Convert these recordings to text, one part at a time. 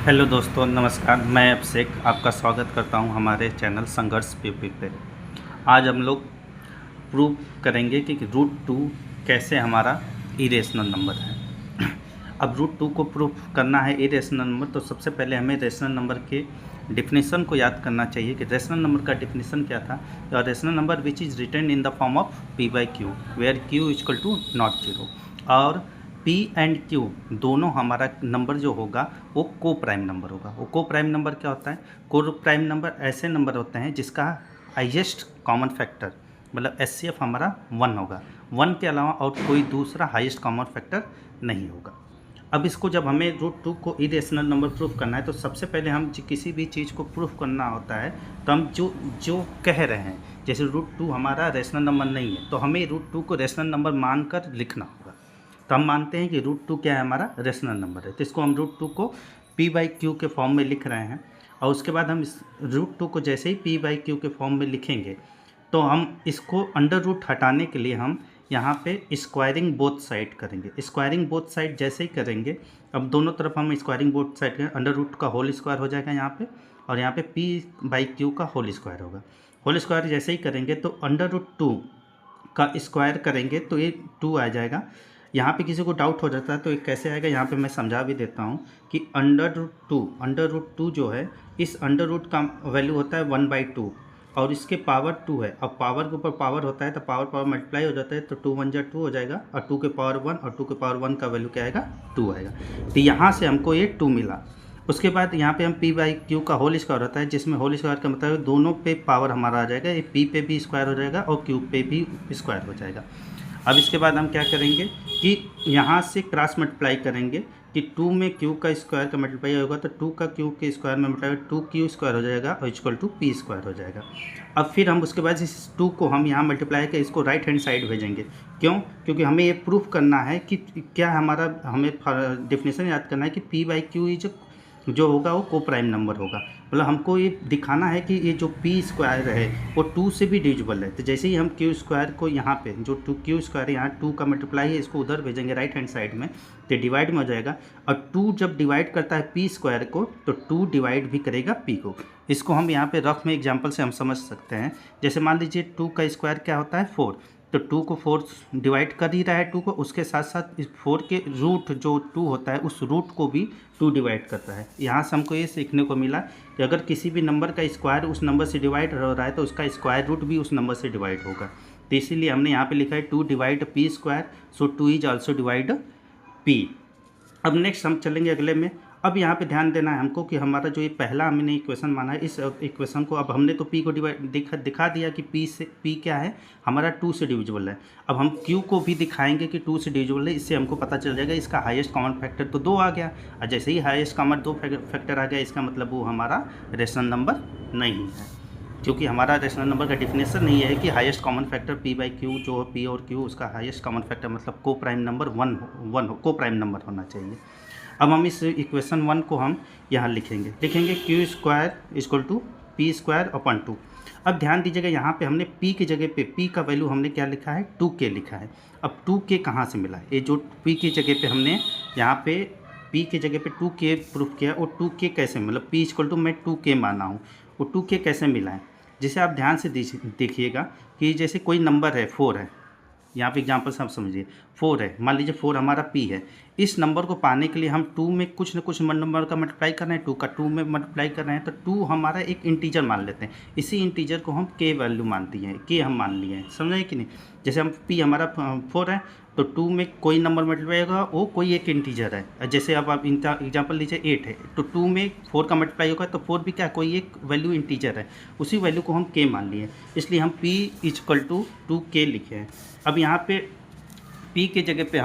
Hello दोस्तों, नमस्कार। मैं अभिषेक आपका स्वागत करता हूं हमारे चैनल संघर्ष पीपी पे। आज हम लोग प्रूव करेंगे कि रूट टू कैसे हमारा इरेशनल नंबर है। अब रूट टू को प्रूव करना है इरेशनल नंबर, तो सबसे पहले हमें रेशनल नंबर के डिफिनीसन को याद करना चाहिए कि रेशनल नंबर का डिफिनीसन क्या था। Rational number which is written in the form of p by q where q equal to not zero. और पी एंड क्यू दोनों हमारा नंबर जो होगा वो को प्राइम नंबर होगा। वो को प्राइम नंबर क्या होता है? को प्राइम नंबर ऐसे नंबर होते हैं जिसका हाईएस्ट कॉमन फैक्टर मतलब एचसीएफ हमारा 1 होगा। 1 के अलावा और कोई दूसरा हाईएस्ट कॉमन फैक्टर नहीं होगा। अब इसको जब हमें रूट टू को इरेशनल नंबर प्रूफ करना है तो सबसे पहले हम किसी भी चीज़ को प्रूफ करना होता है तो हम जो जो कह रहे हैं, जैसे रूट टू हमारा रेशनल नंबर नहीं है तो हमें रूट टू को रेशनल नंबर मानकर लिखना होगा। तो हम मानते हैं कि रूट टू क्या है, हमारा रेशनल नंबर है, तो इसको हम रूट टू को पी बाई क्यू के फॉर्म में लिख रहे हैं। और उसके बाद हम इस रूट टू को जैसे ही पी बाई क्यू के फॉर्म में लिखेंगे तो हम इसको अंडर रूट हटाने के लिए हम यहाँ पे स्क्वायरिंग बोथ साइड करेंगे। स्क्वायरिंग बोथ साइड जैसे ही करेंगे, अब दोनों तरफ हम स्क्वायरिंग बोथ साइड करें, अंडर रूट का होल स्क्वायर हो जाएगा यहाँ पे, और यहाँ पे पी बाई क्यू का होल स्क्वायर होगा। होल स्क्वायर जैसे ही करेंगे तो अंडर रूट टू का स्क्वायर करेंगे तो ये 2 आ जाएगा। यहाँ पे किसी को डाउट हो जाता है तो ये कैसे आएगा, यहाँ पे मैं समझा भी देता हूँ कि अंडर रूट टू जो है, इस अंडर रूट का वैल्यू होता है 1/2 और इसके पावर 2 है। अब पावर के ऊपर पावर होता है तो पावर पावर मल्टीप्लाई हो जाता है, तो 2 1 जा 2 हो जाएगा, और 2 के पावर 1 और 2 के पावर 1 का वैल्यू क्या आएगा, 2 आएगा। तो यहाँ से हमको ये 2 मिला। उसके बाद यहाँ पे हम पी बाई क्यू का होल स्क्वायर होता है, जिसमें होल स्क्वायर का मतलब दोनों पे पावर हमारा आ जाएगा, ये पी पे भी स्क्वायर हो जाएगा और क्यू पे भी स्क्वायर हो जाएगा। अब इसके बाद हम क्या करेंगे कि यहाँ से क्रॉस मल्टीप्लाई करेंगे कि 2 में क्यू का स्क्वायर का मल्टीप्लाई होगा तो 2 का क्यू के स्क्वायर में मल्टीप्लाई 2 क्यू स्क्वायर हो जाएगा और इक्वल टू पी स्क्वायर हो जाएगा। अब फिर हम उसके बाद इस 2 को हम यहाँ मल्टीप्लाई करके इसको राइट हैंड साइड भेजेंगे। क्यों? क्योंकि हमें ये प्रूफ करना है कि क्या हमारा, हमें डेफिनेशन याद करना है कि पी बाई क्यू इज जो होगा वो को प्राइम नंबर होगा। मतलब हमको ये दिखाना है कि ये जो पी स्क्वायर है वो 2 से भी डिविजिबल है। तो जैसे ही हम क्यू स्क्वायर को यहाँ पे जो 2 क्यू स्क्वायर है, यहाँ 2 का मल्टीप्लाई है, इसको उधर भेजेंगे राइट हैंड साइड में तो डिवाइड में हो जाएगा। और 2 जब डिवाइड करता है पी स्क्वायर को तो 2 डिवाइड भी करेगा पी को। इसको हम यहाँ पे रफ में एग्जाम्पल से हम समझ सकते हैं। जैसे मान लीजिए 2 का स्क्वायर क्या होता है 4, तो 2 को 4 डिवाइड कर ही रहा है 2 को, उसके साथ साथ इस 4 के रूट जो 2 होता है उस रूट को भी 2 डिवाइड करता है। यहाँ से हमको ये सीखने को मिला कि अगर किसी भी नंबर का स्क्वायर उस नंबर से डिवाइड हो रहा है तो उसका स्क्वायर रूट भी उस नंबर से डिवाइड होगा। तो इसीलिए हमने यहाँ पे लिखा है 2 divide P square, so 2 is also divide P. अब नेक्स्ट हम चलेंगे अगले में। अब यहाँ पे ध्यान देना है हमको कि हमारा जो ये पहला हमने इक्वेशन माना है, इस इक्वेशन को अब हमने तो पी को दिखा दिया कि पी क्या है, हमारा 2 से डिविजिबल है। अब हम क्यू को भी दिखाएंगे कि 2 से डिविजिबल है, इससे हमको पता चल जाएगा इसका हाईएस्ट कॉमन फैक्टर तो 2 आ गया। और जैसे ही हाईएस्ट कॉमन 2 फैक्टर आ गया, इसका मतलब वो हमारा रेशनल नंबर नहीं है, क्योंकि हमारा रेशनल नंबर का डिफिनेशन नहीं है कि highest common factor P by Q, जो पी और क्यू उसका हाईएस्ट कॉमन फैक्टर मतलब को प्राइम नंबर 1 हो, को प्राइम नंबर होना चाहिए। अब हम इस इक्वेशन 1 को हम यहाँ लिखेंगे q square equal to p square upon 2। अब ध्यान दीजिएगा यहाँ पे हमने p की जगह पे p का वैल्यू हमने क्या लिखा है, 2k लिखा है। अब 2k कहाँ से मिला है, ये जो p की जगह पे हमने यहाँ पे p की जगह पे 2k प्रूफ किया, और 2k कैसे, मतलब p इक्वल टू मैं 2k माना हूँ, वो 2k कैसे मिला है। जैसे आप ध्यान से देखिएगा कि जैसे कोई नंबर है 4 है, यहाँ पे एग्जांपल से आप समझिए 4 है, मान लीजिए 4 हमारा p है। इस नंबर को पाने के लिए हम 2 में कुछ न कुछ नंबर का मल्टीप्लाई कर रहे हैं, 2 का 2 में मल्टीप्लाई कर रहे हैं, तो 2 हमारा एक इंटीजर मान लेते हैं। इसी इंटीजर को हम k वैल्यू मानती हैं, k हम मान लिए हैं, समझे कि नहीं। जैसे हम p हमारा 4 है तो 2 में कोई नंबर मल्टीप्लाई होगा, वो कोई एक इंटीजर है। जैसे अब आप एग्जाम्पल लीजिए 8 है तो 2 में 4 का मल्टीप्लाई होगा तो 4 भी क्या, कोई एक वैल्यू इंटीजर है, उसी वैल्यू को हम k मान लिए, इसलिए हम p इक्वल टू 2k लिखे हैं। अब यहाँ पे p के जगह पे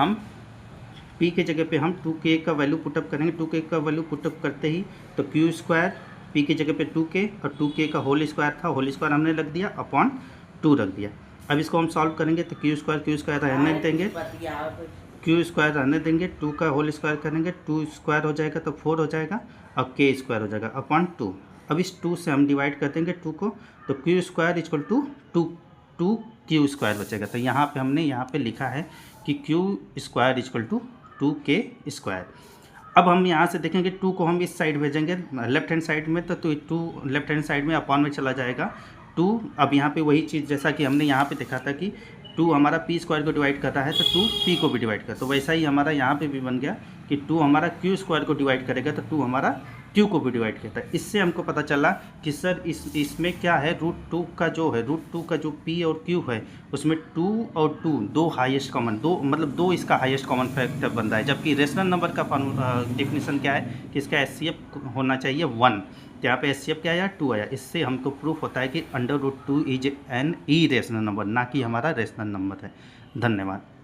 हम 2k का वैल्यू पुटअप करेंगे। 2k का वैल्यू पुटअप करते ही तो क्यू स्क्वायर p की जगह पे 2k और 2k का होल स्क्वायर था, होल स्क्वायर हमने रख दिया अपॉन 2 रख दिया। अब इसको हम सॉल्व करेंगे तो क्यू स्क्वायर रहने देंगे, क्यू स्क्वायर रहने देंगे, 2 का होल स्क्वायर करेंगे, 2 स्क्वायर हो जाएगा तो 4 हो जाएगा और k स्क्वायर हो जाएगा अपॉन 2। अब इस 2 से हम डिवाइड कर देंगे 2 को, तो q square equal to 2 q square बचेगा। तो यहाँ पे हमने यहाँ पे लिखा है कि q square equal to 2k square. अब हम यहाँ से देखेंगे 2 को हम इस साइड भेजेंगे लेफ्ट हैंड साइड में, तो 2 लेफ्ट हैंड साइड में अपॉन में चला जाएगा 2। अब यहाँ पे वही चीज़ जैसा कि हमने यहाँ पे देखा था कि 2 हमारा पी स्क्वायर को डिवाइड कर रहा है तो 2 पी को भी डिवाइड कर, तो वैसा ही हमारा यहाँ पे भी बन गया कि 2 हमारा क्यू स्क्वायर को डिवाइड करेगा तो 2 हमारा क्यू को भी डिवाइड करता है। इससे हमको पता चला कि सर इसमें क्या है, √2 का जो है √2 का जो पी और क्यू है उसमें 2 और 2 दो हाईएस्ट कॉमन, दो मतलब दो इसका हाईएस्ट कॉमन फैक्टर बन रहा है, जबकि रेशनल नंबर का डेफिनेशन क्या है कि इसका एचसीएफ होना चाहिए 1, तो यहाँ पे एचसीएफ क्या आया 2 आया। इससे हमको प्रूफ होता है कि √2 इज एन इरेशनल नंबर, ना कि हमारा रेशनल नंबर है। धन्यवाद।